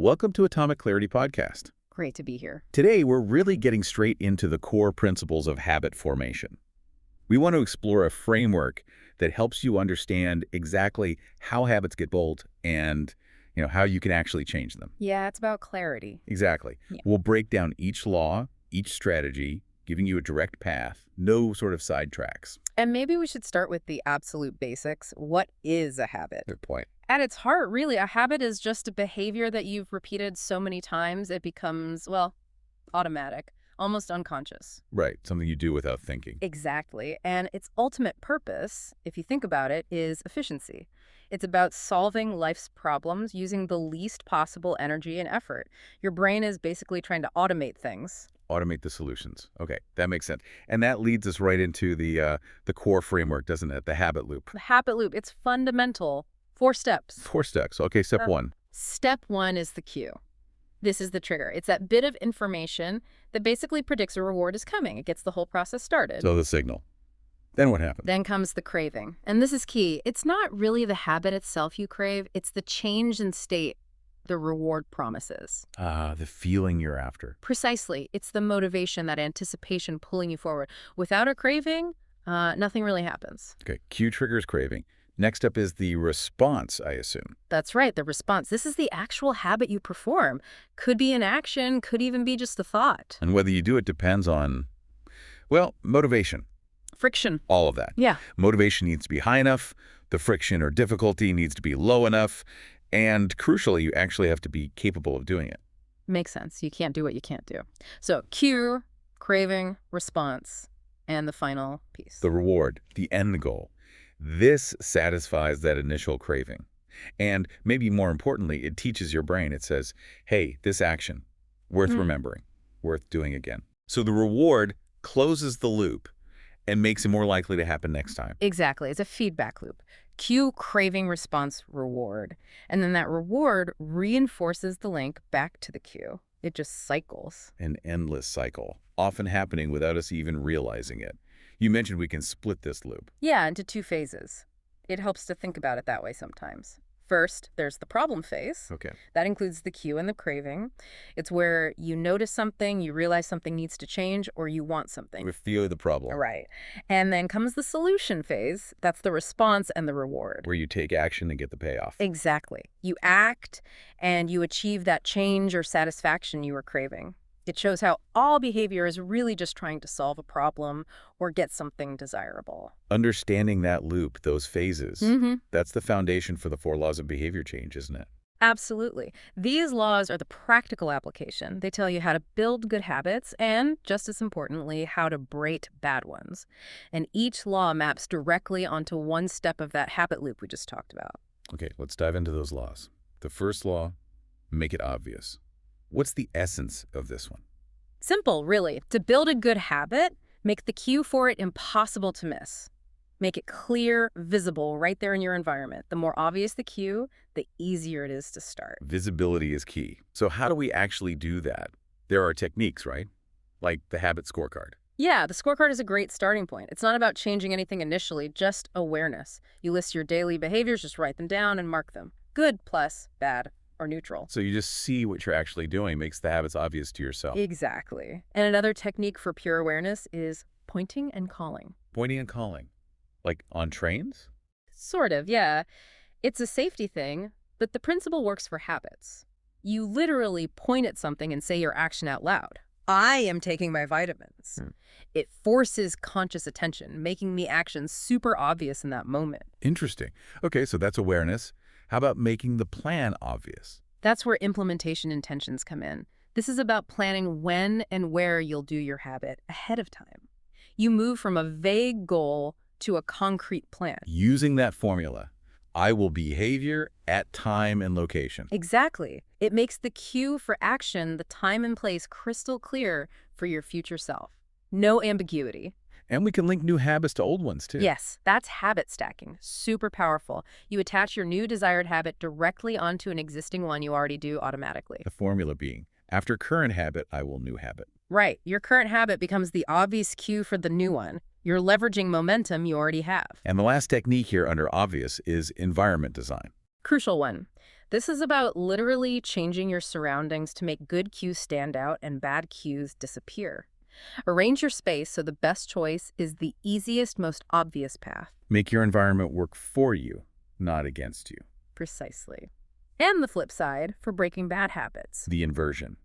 Welcome to Atomic Clarity Podcast. Great to be here. Today, we're really getting straight into the core principles of habit formation. We want to explore a framework that helps you understand exactly how habits get built and, how you can actually change them. Yeah, it's about clarity. Exactly. Yeah. We'll break down each law, each strategy, giving you a direct path, no sort of sidetracks. And maybe we should start with the absolute basics. What is a habit? Good point. At its heart, really, a habit is just a behavior that you've repeated so many times it becomes, well, automatic, almost unconscious. Right, something you do without thinking. Exactly. And its ultimate purpose, if you think about it, is efficiency. It's about solving life's problems using the least possible energy and effort. Your brain is basically trying to automate things. Automate the solutions. Okay, that makes sense. And that leads us right into the core framework, doesn't it? The habit loop. The habit loop, it's fundamental. 4 steps. 4 steps. Okay, step 1. Step 1 is the cue. This is the trigger. It's that bit of information that basically predicts a reward is coming. It gets the whole process started. So the signal. Then what happens? Then comes the craving. And this is key. It's not really the habit itself you crave. It's the change in state the reward promises. The feeling you're after. Precisely. It's the motivation, that anticipation pulling you forward. Without a craving, nothing really happens. Okay, cue triggers craving. Next up is the response, I assume. That's right, the response. This is the actual habit you perform. Could be an action, could even be just a thought. And whether you do it depends on, well, motivation. Friction. All of that. Yeah. Motivation needs to be high enough. The friction or difficulty needs to be low enough. And crucially, you actually have to be capable of doing it. Makes sense. You can't do what you can't do. So cue, craving, response, and the final piece. The reward, the end goal. This satisfies that initial craving. And maybe more importantly, it teaches your brain. It says, hey, this action, worth remembering, worth doing again. So the reward closes the loop and makes it more likely to happen next time. Exactly. It's a feedback loop. Cue, craving, response, reward. And then that reward reinforces the link back to the cue. It just cycles. An endless cycle, often happening without us even realizing it. You mentioned we can split this loop. Yeah, into 2 phases. It helps to think about it that way sometimes. First, there's the problem phase. Okay. That includes the cue and the craving. It's where you notice something, you realize something needs to change, or you want something. We feel the problem. Right. And then comes the solution phase. That's the response and the reward. Where you take action and get the payoff. Exactly. You act and you achieve that change or satisfaction you were craving. It shows how all behavior is really just trying to solve a problem or get something desirable. Understanding that loop, those phases, that's the foundation for the 4 laws of behavior change, isn't it? Absolutely. These laws are the practical application. They tell you how to build good habits and, just as importantly, how to break bad ones. And each law maps directly onto one step of that habit loop we just talked about. Okay, let's dive into those laws. The first law, make it obvious. What's the essence of this one? Simple, really. To build a good habit, make the cue for it impossible to miss. Make it clear, visible, right there in your environment. The more obvious the cue, the easier it is to start. Visibility is key. So how do we actually do that? There are techniques, right? Like the habit scorecard. Yeah, the scorecard is a great starting point. It's not about changing anything initially, just awareness. You list your daily behaviors, just write them down and mark them. Good plus bad or neutral. So you just see what you're actually doing, makes the habits obvious to yourself. Exactly. And another technique for pure awareness is pointing and calling. Pointing and calling. Like on trains? Sort of, yeah. It's a safety thing, but the principle works for habits. You literally point at something and say your action out loud. I am taking my vitamins. It forces conscious attention, making the action super obvious in that moment. Interesting. Okay, so that's awareness. How about making the plan obvious? That's where implementation intentions come in. This is about planning when and where you'll do your habit ahead of time. You move from a vague goal to a concrete plan. Using that formula, I will behavior at time and location. Exactly. It makes the cue for action, the time and place, crystal clear for your future self. No ambiguity. And we can link new habits to old ones, too. Yes, that's habit stacking. Super powerful. You attach your new desired habit directly onto an existing one you already do automatically. The formula being, after current habit, I will new habit. Right. Your current habit becomes the obvious cue for the new one. You're leveraging momentum you already have. And the last technique here under obvious is environment design. Crucial one. This is about literally changing your surroundings to make good cues stand out and bad cues disappear. Arrange your space so the best choice is the easiest, most obvious path. Make your environment work for you, not against you. Precisely. And the flip side for breaking bad habits. The inversion.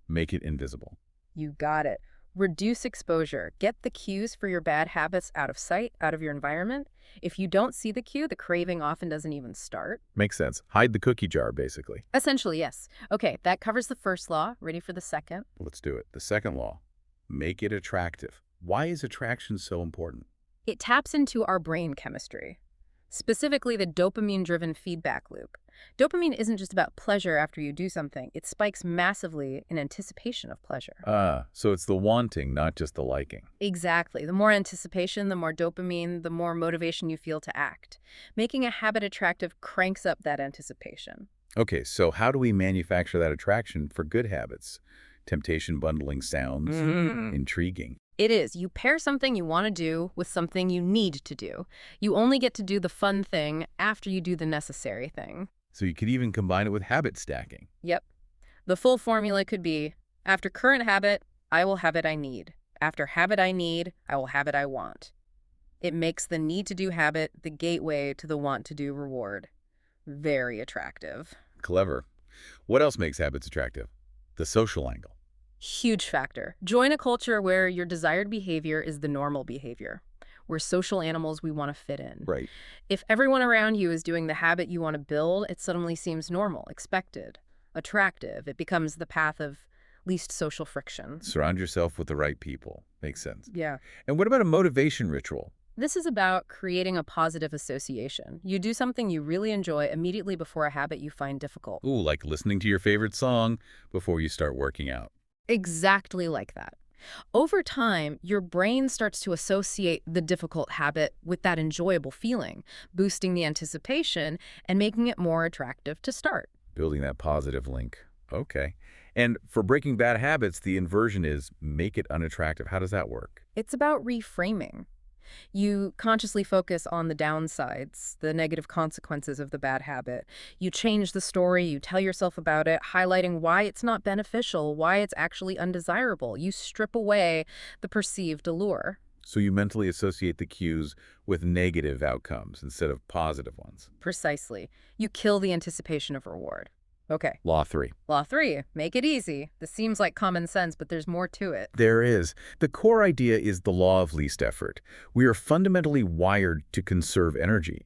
Make it invisible. You got it. Reduce exposure. Get the cues for your bad habits out of sight, out of your environment. If you don't see the cue, the craving often doesn't even start. Makes sense. Hide the cookie jar, basically. Essentially, yes. Okay, that covers the first law. Ready for the second? Let's do it. The second law. Make it attractive. Why is attraction so important? It taps into our brain chemistry, specifically the dopamine-driven feedback loop. Dopamine isn't just about pleasure after you do something. It spikes massively in anticipation of pleasure. So it's the wanting, not just the liking. Exactly. The more anticipation, the more dopamine, the more motivation you feel to act. Making a habit attractive cranks up that anticipation. Okay, so how do we manufacture that attraction for good habits? Temptation bundling sounds intriguing. It is. You pair something you want to do with something you need to do. You only get to do the fun thing after you do the necessary thing. So you could even combine it with habit stacking. Yep. The full formula could be, after current habit, I will have it I need. After habit I need, I will have it I want. It makes the need-to-do habit the gateway to the want-to-do reward. Very attractive. Clever. What else makes habits attractive? The social angle. Huge factor. Join a culture where your desired behavior is the normal behavior. We're social animals, we want to fit in. Right. If everyone around you is doing the habit you want to build, it suddenly seems normal, expected, attractive. It becomes the path of least social friction. Surround yourself with the right people. Makes sense. Yeah. And what about a motivation ritual? This is about creating a positive association. You do something you really enjoy immediately before a habit you find difficult. Ooh, like listening to your favorite song before you start working out. Exactly like that. Over time, your brain starts to associate the difficult habit with that enjoyable feeling, boosting the anticipation and making it more attractive to start. Building that positive link. Okay. And for breaking bad habits, the inversion is make it unattractive. How does that work? It's about reframing. You consciously focus on the downsides, the negative consequences of the bad habit. You change the story, you tell yourself about it, highlighting why it's not beneficial, why it's actually undesirable. You strip away the perceived allure. So you mentally associate the cues with negative outcomes instead of positive ones. Precisely. You kill the anticipation of reward. Okay. Law 3. Law 3, make it easy. This seems like common sense, but there's more to it. There is. The core idea is the law of least effort. We are fundamentally wired to conserve energy.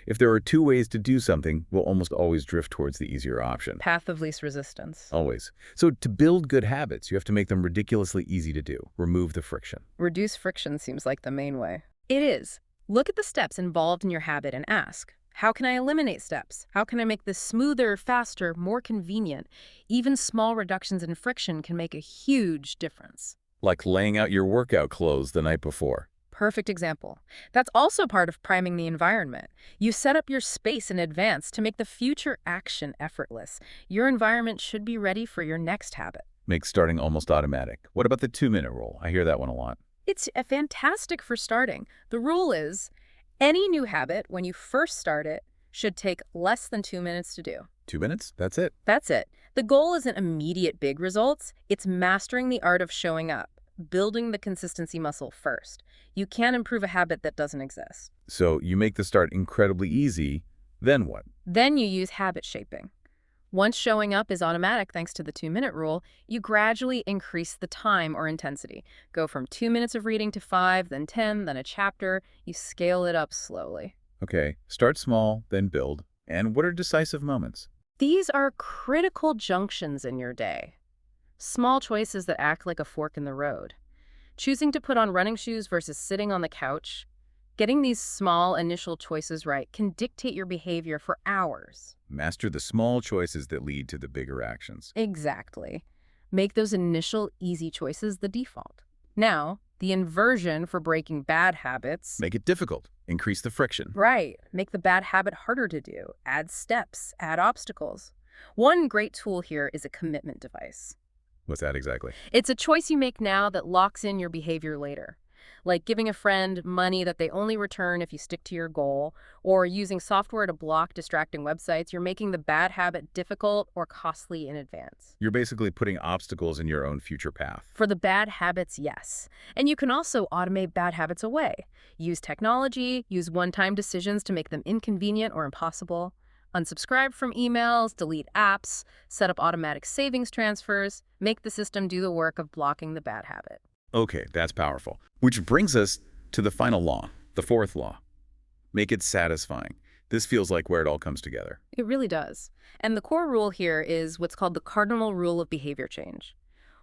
If there are two ways to do something, we'll almost always drift towards the easier option. Path of least resistance. Always. So to build good habits, you have to make them ridiculously easy to do. Remove the friction. Reduce friction seems like the main way. It is. Look at the steps involved in your habit and ask, how can I eliminate steps? How can I make this smoother, faster, more convenient? Even small reductions in friction can make a huge difference. Like laying out your workout clothes the night before. Perfect example. That's also part of priming the environment. You set up your space in advance to make the future action effortless. Your environment should be ready for your next habit. Makes starting almost automatic. What about the 2-minute rule? I hear that one a lot. It's fantastic for starting. The rule is, any new habit, when you first start it, should take less than 2 minutes to do. 2 minutes? That's it. That's it. The goal isn't immediate big results. It's mastering the art of showing up, building the consistency muscle first. You can't improve a habit that doesn't exist. So you make the start incredibly easy, then what? Then you use habit shaping. Once showing up is automatic thanks to the 2-minute rule, you gradually increase the time or intensity. Go from 2 minutes of reading to 5, then 10, then a chapter. You scale it up slowly. Okay, start small, then build. And what are decisive moments? These are critical junctions in your day. Small choices that act like a fork in the road. Choosing to put on running shoes versus sitting on the couch. Getting these small initial choices right can dictate your behavior for hours. Master the small choices that lead to the bigger actions. Exactly. Make those initial easy choices the default. Now, the inversion for breaking bad habits. Make it difficult. Increase the friction. Right. Make the bad habit harder to do. Add steps. Add obstacles. One great tool here is a commitment device. What's that exactly? It's a choice you make now that locks in your behavior later. like giving a friend money that they only return if you stick to your goal, or using software to block distracting websites. You're making the bad habit difficult or costly in advance. You're basically putting obstacles in your own future path. For the bad habits, yes. And you can also automate bad habits away. Use technology, use one-time decisions to make them inconvenient or impossible. Unsubscribe from emails, delete apps, set up automatic savings transfers, make the system do the work of blocking the bad habit. Okay, that's powerful. Which brings us to the final law, the fourth law. Make it satisfying. This feels like where it all comes together. It really does. And the core rule here is what's called the cardinal rule of behavior change.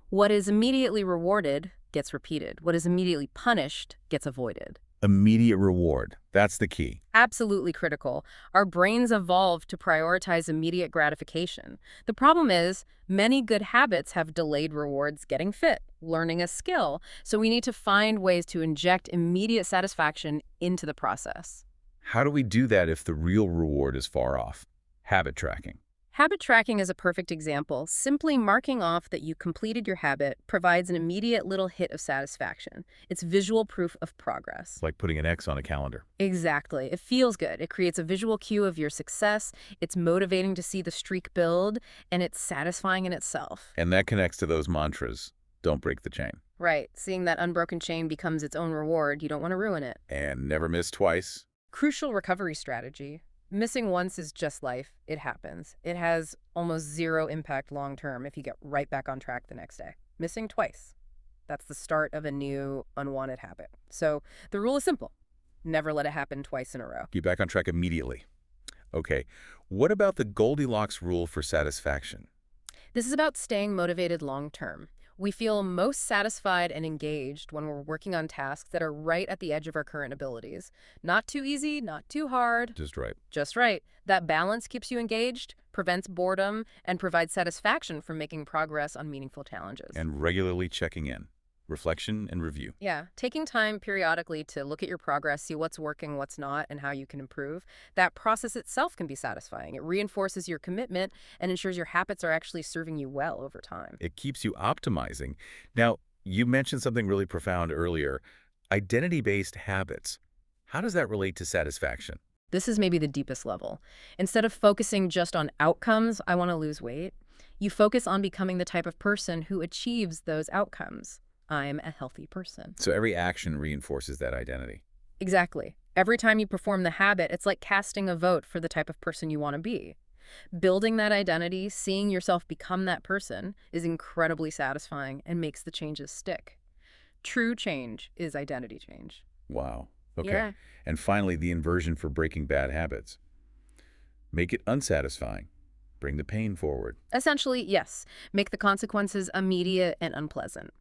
What is immediately rewarded gets repeated. What is immediately punished gets avoided. Immediate reward. That's the key. Absolutely critical. Our brains evolved to prioritize immediate gratification. The problem is, many good habits have delayed rewards: getting fit, learning a skill. So we need to find ways to inject immediate satisfaction into the process. How do we do that if the real reward is far off? Habit tracking. Habit tracking is a perfect example. Simply marking off that you completed your habit provides an immediate little hit of satisfaction. It's visual proof of progress. It's like putting an X on a calendar. Exactly. It feels good. It creates a visual cue of your success. It's motivating to see the streak build, and it's satisfying in itself. And that connects to those mantras. Don't break the chain. Right. Seeing that unbroken chain becomes its own reward, you don't want to ruin it. And never miss twice. Crucial recovery strategy. Missing once is just life. It happens. It has almost zero impact long term if you get right back on track the next day. Missing twice. That's the start of a new unwanted habit. So the rule is simple. Never let it happen twice in a row. Get back on track immediately. Okay, what about the Goldilocks rule for satisfaction? This is about staying motivated long term. We feel most satisfied and engaged when we're working on tasks that are right at the edge of our current abilities. Not too easy, not too hard. Just right. Just right. That balance keeps you engaged, prevents boredom, and provides satisfaction from making progress on meaningful challenges. And regularly checking in. Reflection and review. Yeah, taking time periodically to look at your progress, see what's working, what's not, and how you can improve. That process itself can be satisfying. It reinforces your commitment and ensures your habits are actually serving you well over time. It keeps you optimizing. Now, you mentioned something really profound earlier. Identity-based habits. How does that relate to satisfaction? This is maybe the deepest level. Instead of focusing just on outcomes, I want to lose weight, you focus on becoming the type of person who achieves those outcomes. I'm a healthy person. So every action reinforces that identity. Exactly. Every time you perform the habit, it's like casting a vote for the type of person you want to be. Building that identity, seeing yourself become that person, is incredibly satisfying and makes the changes stick. True change is identity change. Wow. Okay. Yeah. And finally, the inversion for breaking bad habits. Make it unsatisfying. Bring the pain forward. Essentially, yes. Make the consequences immediate and unpleasant.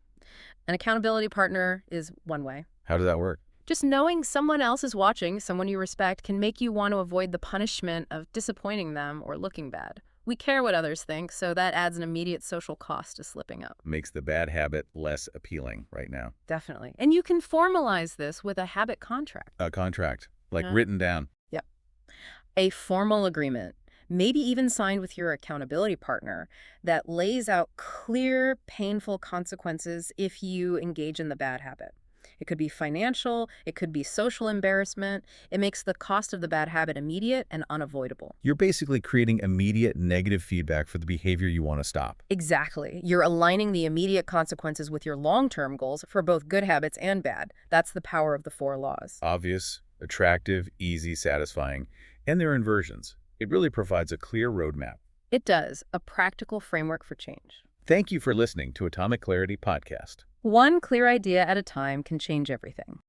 An accountability partner is one way. How does that work? Just knowing someone else is watching, someone you respect, can make you want to avoid the punishment of disappointing them or looking bad. We care what others think, so that adds an immediate social cost to slipping up. Makes the bad habit less appealing right now. Definitely. And you can formalize this with a habit contract. A contract, like written down. Yep. A formal agreement, maybe even signed with your accountability partner, that lays out clear, painful consequences if you engage in the bad habit. It could be financial, it could be social embarrassment. It makes the cost of the bad habit immediate and unavoidable. You're basically creating immediate negative feedback for the behavior you want to stop. Exactly. You're aligning the immediate consequences with your long-term goals for both good habits and bad. That's the power of the 4 laws. Obvious, attractive, easy, satisfying, and their inversions. It really provides a clear roadmap. It does, a practical framework for change. Thank you for listening to Atomic Clarity Podcast. One clear idea at a time can change everything.